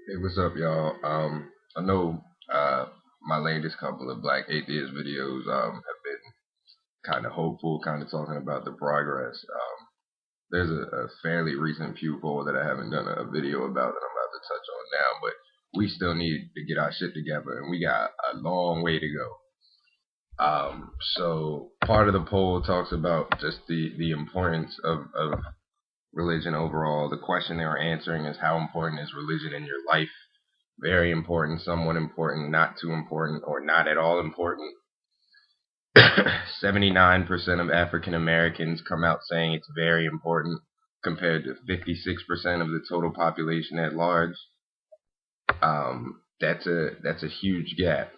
Hey, what's up, y'all? I know my latest couple of Black Atheist videos have been kind of hopeful, kind of talking about the progress. There's a fairly recent Pew poll that I haven't done a video about that I'm about to touch on now, but we still need to get our shit together, and we got a long way to go. So part of the poll talks about just the importance of religion overall. The question they were answering is, how important is religion in your life? Very important, somewhat important, not too important, or not at all important. 79% of African Americans come out saying it's very important, compared to 56% of the total population at large. That's a huge gap.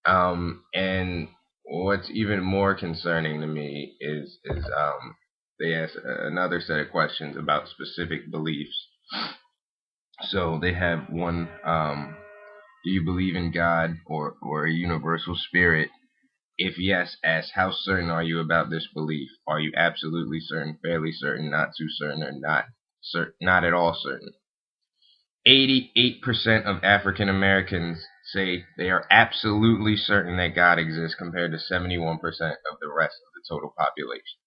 And what's even more concerning to me is they ask another set of questions about specific beliefs. So they have one, do you believe in God or a universal spirit? If yes, ask, how certain are you about this belief? Are you absolutely certain, fairly certain, not too certain, or not at all certain? 88% of African Americans say they are absolutely certain that God exists, compared to 71% of the rest of the total population.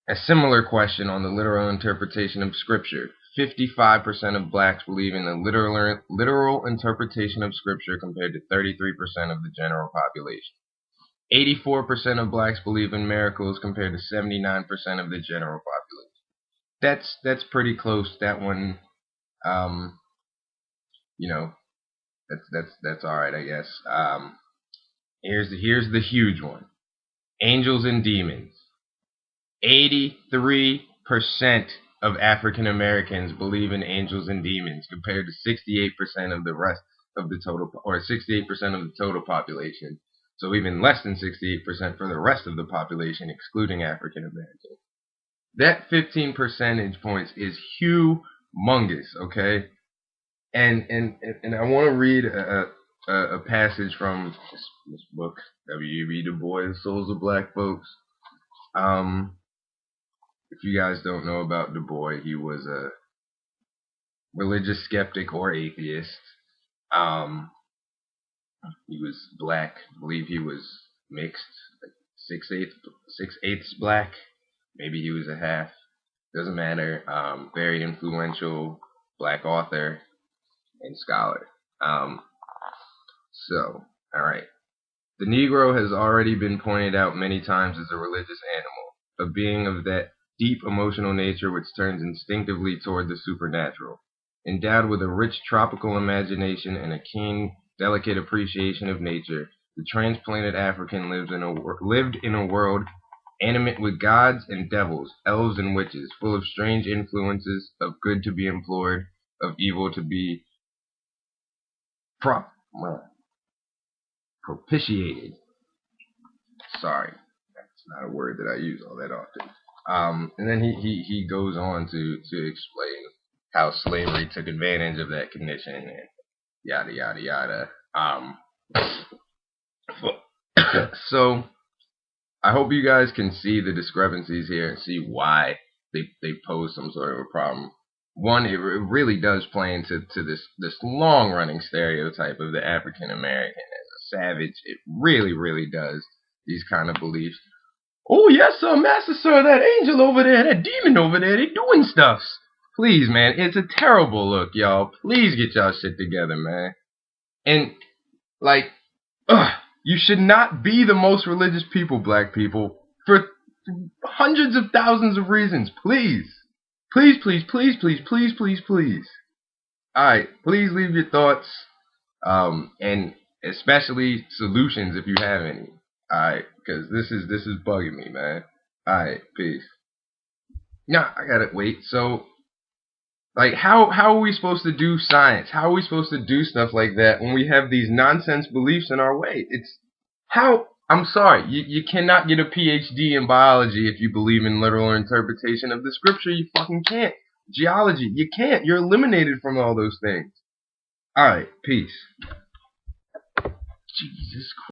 A similar question on the literal interpretation of Scripture. 55% of blacks believe in the literal interpretation of Scripture, compared to 33% of the general population. 84% of blacks believe in miracles, compared to 79% of the general population. That's pretty close. That one, you know, that's all right, I guess. Here's the huge one: angels and demons. 83% of African Americans believe in angels and demons, compared to 68% of the rest of the total, or 68% of the total population. So even less than 68% for the rest of the population, excluding African Americans. That 15 percentage points is humongous, okay? And I want to read a passage from this book, W.E.B. Dubois, Souls of Black Folks. If you guys don't know about Dubois, he was a religious skeptic or atheist. He was black. I believe he was mixed, like 6/8 black. Maybe he was a half. Doesn't matter. Very influential black author and scholar. So, all right. The Negro has already been pointed out many times as a religious animal, a being of that deep emotional nature which turns instinctively toward the supernatural. Endowed with a rich tropical imagination and a keen, delicate appreciation of nature, the transplanted African lived in a world animate with gods and devils, elves and witches, full of strange influences, of good to be implored, of evil to be propitiated. Sorry, that's not a word that I use all that often. And then he goes on to explain how slavery took advantage of that condition and yada yada yada. So I hope you guys can see the discrepancies here and see why they pose some sort of a problem. One, it really does play into this long running stereotype of the African American as a savage. It really does. These kind of beliefs. Oh yes, sir, master, sir, that angel over there, that demon over there, they doing stuff. Please, man, it's a terrible look, y'all. Please get y'all shit together, man. And like, you should not be the most religious people, black people, for hundreds of thousands of reasons. Please. Please. Alright, please leave your thoughts, and especially solutions if you have any. Alright, because this is bugging me, man. Alright, peace. Nah, I gotta wait. So, like, how are we supposed to do science? How are we supposed to do stuff like that when we have these nonsense beliefs in our way? I'm sorry, you cannot get a PhD in biology if you believe in literal interpretation of the scripture. You fucking can't. Geology, you can't. You're eliminated from all those things. Alright, peace. Jesus Christ.